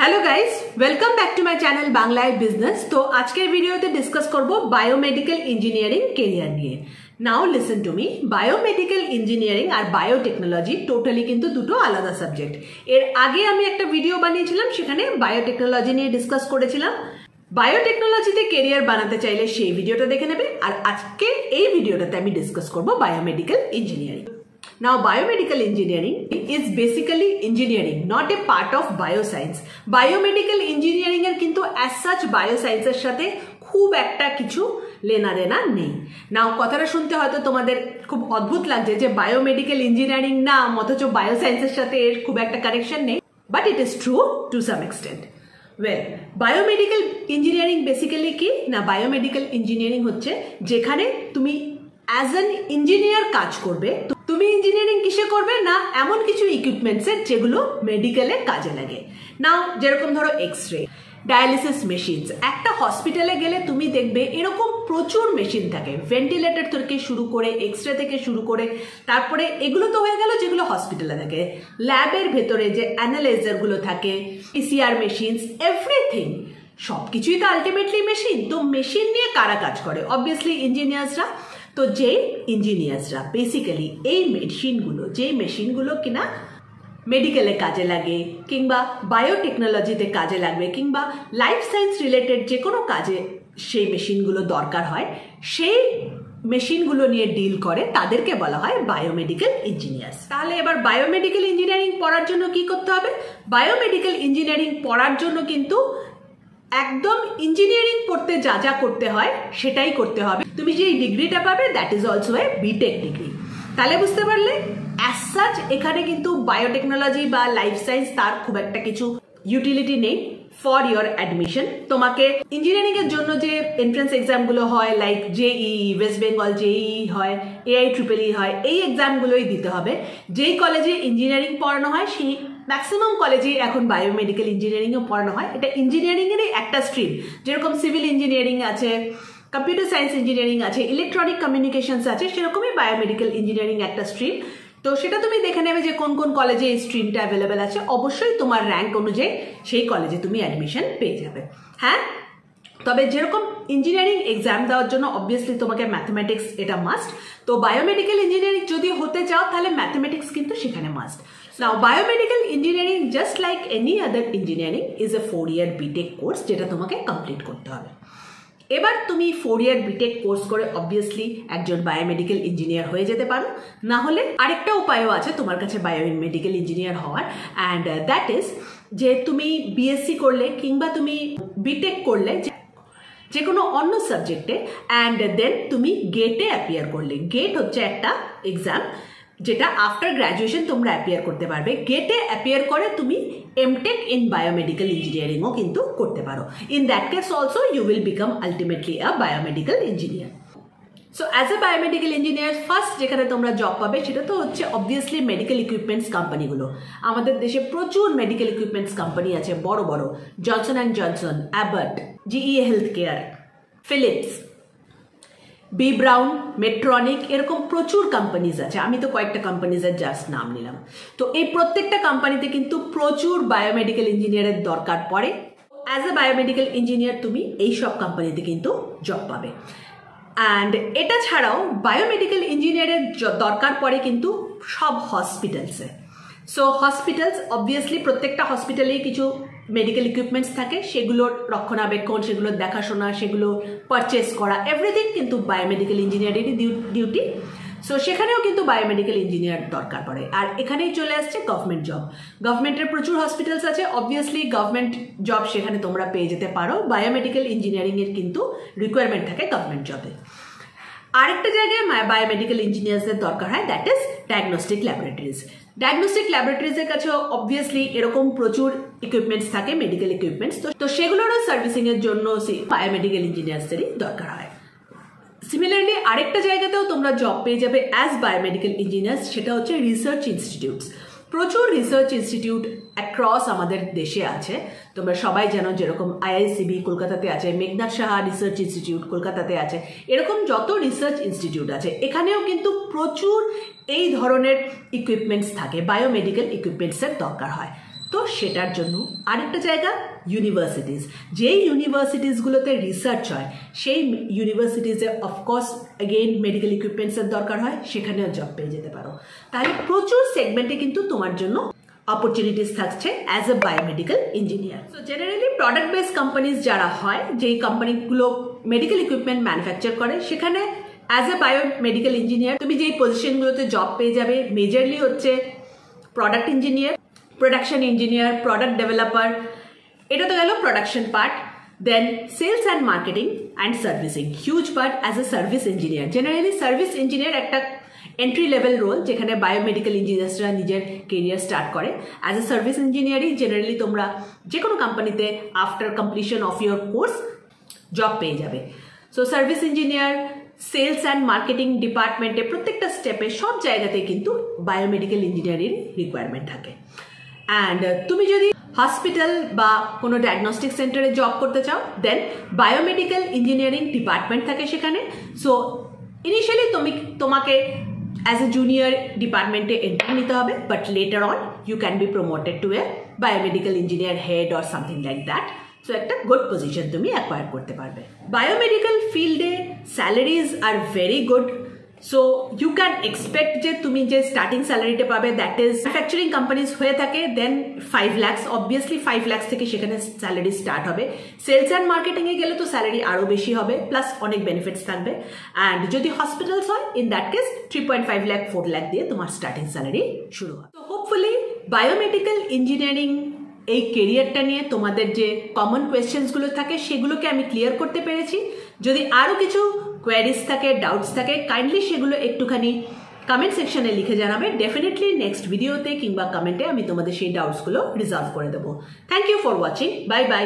Hello guys, welcome back to my channel बांग्लाय business. तो आज के वीडियोते डिस्कस करब बायोमेडिकल इंजिनियरिंग कैरियर निये। Now listen to me, biomedical engineering और बायोटेक्नोलॉजी टोटाली किन्तु दुटो आलादा सब्जेक्ट। एर आगे आमी एकटा भिडियो बानिয়েছিলাম, সেখানে বায়োটেকনোলজি নিয়ে ডিসকাস করেছিলাম। বায়োটেকনোলজিতে ক্যারিয়ার বানাতে চাইলে সেই ভিডিওটা দেখে নেবে। আর আজকে এই ভিডিওটাতে আমি ডিসকাস করব biomedical engineering. Now, biomedical engineering is basically engineering, not a part of bioscience. Biomedical engineering এর কিন্তু as such bioscience এর সাথে খুব একটা কিছু লেনা দেনা নেই। নাও কথাটা শুনতে হয়তো তোমাদের খুব অদ্ভুত লাগছে যে বায়োমেডিক্যাল ইঞ্জিনিয়ারিং নাম অথচ বায়োসায়েন্সের সাথে এর খুব একটা কানেকশন নেই, but it is true to some extent. Well, biomedical engineering basically কি না, বায়োমেডিক্যাল ইঞ্জিনিয়ারিং হচ্ছে যেখানে তুমি অ্যাজ অ্যান ইঞ্জিনিয়ার কাজ করবে। তুমি ইঞ্জিনিয়ারিং কিসে করবে না, এমন কিছু ইকুইপমেন্টসের যেগুলো মেডিকেলে কাজে লাগে। নাও যেরকম ধরো এক্স-রে, ডায়ালিসিস মেশিনস। একটা হসপিটালে গেলে তুমি দেখবে এরকম প্রচুর মেশিন থাকে, ভেন্টিলেটর থেকে শুরু করে এক্স-রে থেকে শুরু করে, তারপরে এগুলো তো হয়ে গেল যেগুলো হসপিটালে থাকে। ল্যাবের ভেতরে যে অ্যানালাইজারগুলো থাকে, পিসিআর মেশিনস, এভরিথিং, সব কিছুই তো আলটিমেটলি মেশিন। তো মেশিন নিয়ে কারা কাজ করে? অবভিয়াসলি ইঞ্জিনিয়ার্সরা। তো যেই ইঞ্জিনিয়ার্সরা বেসিক্যালি এই মেশিনগুলো কিনা মেডিকেলে কাজে লাগে কিংবা বায়োটেকনোলজিতে কাজে লাগবে কিংবা লাইফ সায়েন্স রিলেটেড যে কোনো কাজে সেই মেশিনগুলো দরকার হয়, সেই মেশিনগুলো নিয়ে ডিল করে, তাদেরকে বলা হয় বায়োমেডিক্যাল ইঞ্জিনিয়ার্স। তাহলে এবার বায়োমেডিক্যাল ইঞ্জিনিয়ারিং পড়ার জন্য কি করতে হবে? বায়োমেডিক্যাল ইঞ্জিনিয়ারিং পড়ার জন্য কিন্তু একদম ইঞ্জিনিয়ারিং পড়তে যা যা করতে হয় সেটাই করতে হবে। তুমি যে ডিগ্রিটা পাবে that is also a BTech degree. তাহলে বুঝতে পারলে অ্যাজ সাচ এখানে কিন্তু বায়োটেকনোলজি বা লাইফ সায়েন্স তার খুব একটা কিছু ইউটিলিটি নেই ফর ইয়োর অ্যাডমিশন। তোমাকে ইঞ্জিনিয়ারিং এর জন্য যে এন্ট্রান্স এক্সামগুলো হয়, like JEE, West Bengal JEE হয়, AIEEE হয়, এই এক্সামগুলোই দিতে হবে। যেই কলেজে ইঞ্জিনিয়ারিং পড়ানো হয় সেই ম্যাক্সিমাম কলেজে এখন বায়োমেডিক্যাল ইঞ্জিনিয়ারিংও পড়ানো হয়। এটা ইঞ্জিনিয়ারিংয়েরই একটা স্ট্রিম। যেরকম সিভিল ইঞ্জিনিয়ারিং আছে, কম্পিউটার সায়েন্স ইঞ্জিনিয়ারিং আছে, ইলেকট্রনিক কমিউনিকেশনস আছে, সেরকমই বায়োমেডিক্যাল ইঞ্জিনিয়ারিং একটা স্ট্রিম। তো সেটা তুমি দেখে নেবে যে কোন কোন কলেজে এই স্ট্রিমটা অ্যাভেলেবেল আছে। অবশ্যই তোমার র্যাঙ্ক অনুযায়ী সেই কলেজে তুমি অ্যাডমিশন পেয়ে যাবে। হ্যাঁ, তবে যেরকম ইঞ্জিনিয়ারিং এক্সাম দেওয়ার জন্য অবভিয়াসলি তোমাকে ম্যাথমেটিক্স এটা মাস্ট। তো বায়োমেডিক্যাল ইঞ্জিনিয়ারিং যদি হতে চাও তাহলে ম্যাথমেটিক্স কিন্তু সেখানে must. Now biomedical engineering just like any other engineering is a 4 year BTech course, যেটা তোমাকে কমপ্লিট করতে হবে। এবার তুমি 4 ইয়ার বিটেক কোর্স করে অবভিয়াসলি একজন বায়োমেডিক্যাল ইঞ্জিনিয়ার হয়ে যেতে পারো। না হলে আরেকটা উপায়ও আছে তোমার কাছে বায়োমেডিক্যাল ইঞ্জিনিয়ার হওয়ার, অ্যান্ড দ্যাট ইজ যে তুমি বিএসসি করলে কিংবা তুমি বিটেক করলে যে কোনো অন্য সাবজেক্টে, অ্যান্ড দেন তুমি গেটে অ্যাপিয়ার করলে। গেট হচ্ছে একটা এক্সাম যেটা আফটার গ্র্যাজুয়েশন তোমরা অ্যাপিয়ার করতে পারবে। গেটে অ্যাপিয়ার করে তুমি এমটেক ইন বায়োমেডিক্যাল ইঞ্জিনিয়ারিংও কিন্তু করতে পারো। In that case also you will become ultimately a biomedical engineer. So as a biomedical engineer first যেখানে তোমরা জব পাবে সেটা তো হচ্ছে অবভিয়াসলি মেডিকেল ইকুইপমেন্টস কোম্পানিগুলো। আমাদের দেশে প্রচুর মেডিকেল ইকুইপমেন্টস কোম্পানি আছে, বড় বড়, Johnson and Johnson, Abbott, GE health care, Philips, B Braun, Medtronic, এরকম প্রচুর কোম্পানিজ আছে। আমি তো কয়েকটা কোম্পানিজের জাস্ট নাম নিলাম। তো এই প্রত্যেকটা কোম্পানিতে কিন্তু প্রচুর বায়োমেডিক্যাল ইঞ্জিনিয়ারের দরকার পড়ে। অ্যাজ এ বায়োমেডিক্যাল ইঞ্জিনিয়ার তুমি এই সব কোম্পানিতে কিন্তু জব পাবে। অ্যান্ড এটা ছাড়াও বায়োমেডিক্যাল ইঞ্জিনিয়ারের দরকার পড়ে কিন্তু সব হসপিটালসে। সো হসপিটালস অবভিয়াসলি প্রত্যেকটা হসপিটালেই কিছু মেডিকেল ইকুইপমেন্টস থাকে, সেগুলোর রক্ষণাবেক্ষণ, সেগুলোর দেখাশোনা, সেগুলো পারচেস করা, এভরিথিং কিন্তু বায়োমেডিক্যাল ইঞ্জিনিয়ারেরই ডিউটি। সো সেখানেও কিন্তু বায়োমেডিক্যাল ইঞ্জিনিয়ার দরকার পড়ে। আর এখানেই চলে আসছে গভর্নমেন্ট জব। গভর্নমেন্টের প্রচুর হসপিটালস আছে, অবভিয়াসলি গভর্নমেন্ট জব সেখানে তোমরা পেয়ে যেতে পারো। বায়োমেডিক্যাল ইঞ্জিনিয়ারিংয়ের কিন্তু রিকোয়ারমেন্ট থাকে গভর্নমেন্ট জবে। আরেকটা জায়গায় বায়োমেডিক্যাল ইঞ্জিনিয়ার্সদের দরকার হয়, that is diagnostic laboratories. Diagnostic ল্যাবরেটরিজের কাছেও অবভিয়াসলি এরকম প্রচুর ইকুইপমেন্টস থাকে, মেডিকেল ইকুইপমেন্টস। তো সেগুলোরও সার্ভিসিংয়ের জন্য বায়োমেডিক্যাল ইঞ্জিনিয়ার্সদেরই দরকার হয়। সিমিলারলি আরেকটা জায়গাতেও তোমরা জব পেয়ে যাবে অ্যাজ বায়োমেডিক্যাল ইঞ্জিনিয়ার্স, সেটা হচ্ছে রিসার্চ ইনস্টিটিউটস। প্রচুর রিসার্চ ইনস্টিটিউট অ্যাক্রস আমাদের দেশে আছে। তোমরা সবাই জানো যেরকম IICB কলকাতাতে আছে, মেঘনাদ সাহা রিসার্চ ইনস্টিটিউট কলকাতাতে আছে, এরকম যত রিসার্চ ইনস্টিটিউট আছে এখানেও কিন্তু প্রচুর এই ধরনের ইকুইপমেন্টস থাকে, বায়োমেডিক্যাল ইকুইপমেন্টসের দরকার হয়। তো সেটার জন্য আরেকটা জায়গা ইউনিভার্সিটিস, যেই ইউনিভার্সিটিসগুলোতে রিসার্চ হয় সেই ইউনিভার্সিটিসে অফকোর্স এগেইন মেডিকেল ইকুইপমেন্টসের দরকার হয়, সেখানেও জব পেয়ে যেতে পারো। তাহলে প্রচুর সেগমেন্টে কিন্তু তোমার জন্য অপরচুনিটিস থাকছে as a biomedical engineer. So generally product base companies যারা হয়, যেই কোম্পানিগুলো মেডিকেল ইকুইপমেন্ট ম্যানুফ্যাকচার করে, সেখানে অ্যাজ এ বায়োমেডিক্যাল ইঞ্জিনিয়ার তুমি যেই পজিশনগুলোতে জব পেয়ে যাবে মেজরলি হচ্ছে product engineer, production engineer, product developer, এটা তো গেল production part. Then sales and marketing and servicing, huge part as a service engineer. Generally service engineer একটা এন্ট্রি লেভেল রোল, যেখানে বায়োমেডিক্যাল ইঞ্জিনিয়ার্সরা নিজের কেরিয়ার স্টার্ট করে। অ্যাজ এ সার্ভিস ইঞ্জিনিয়ারই generally তোমরা যে কোনো কোম্পানিতে after completion of your course job পেয়ে যাবে। So service engineer, sales and marketing ডিপার্টমেন্টে প্রত্যেকটা স্টেপে সব জায়গাতে কিন্তু বায়োমেডিক্যাল ইঞ্জিনিয়ারিং রিকোয়ারমেন্ট থাকে। অ্যান্ড তুমি যদি হসপিটাল বা কোনো ডায়াগনস্টিক সেন্টারে জব করতে চাও, দেন বায়োমেডিক্যাল ইঞ্জিনিয়ারিং ডিপার্টমেন্ট থাকে সেখানে। সো ইনিশিয়ালি তোমাকে অ্যাজ এ জুনিয়র ডিপার্টমেন্টে এন্ট্রি নিতে হবে, but later on you can be promoted to a biomedical engineer head or something like that. So একটা গুড পজিশন তুমি অ্যাকোয়ার করতে পারবে। বায়োমেডিক্যাল ফিল্ডে salaries are very good. So you can expect যে তুমি যে স্টার্টিং স্যালারিটা পাবে দ্যাট ইজ ম্যানুফ্যাকচারিং কোম্পানিজ হয়ে থাকে দেন 5 lakhs, অবভিয়াসলি 5 lakhs থেকে সেখানে স্যালারি স্টার্ট হবে। সেলস অ্যান্ড মার্কেটিংয়ে গেলে তো স্যালারি আরও বেশি হবে, প্লাস অনেক বেনিফিটস থাকবে। অ্যান্ড যদি হসপিটালস হয়, in that case 3.5 lakh 4 lakh দিয়ে তোমার স্টার্টিং স্যালারি শুরু হয়। তো হোপফুলি বায়োমেডিক্যাল ইঞ্জিনিয়ারিং এই কেরিয়ারটা নিয়ে তোমাদের যে কমন কোয়েশ্চেন্সগুলো থাকে সেগুলোকে আমি ক্লিয়ার করতে পেরেছি। যদি আরও কিছু কোয়ারিজ থাকে, ডাউটস থাকে, কাইন্ডলি সেগুলো একটুখানি কমেন্ট সেকশনে লিখে জানাবে। ডেফিনেটলি নেক্সট ভিডিওতে কিংবা কমেন্টে আমি তোমাদের সেই ডাউটসগুলো রিজলভ করে দেবো। Thank you for watching, bye by.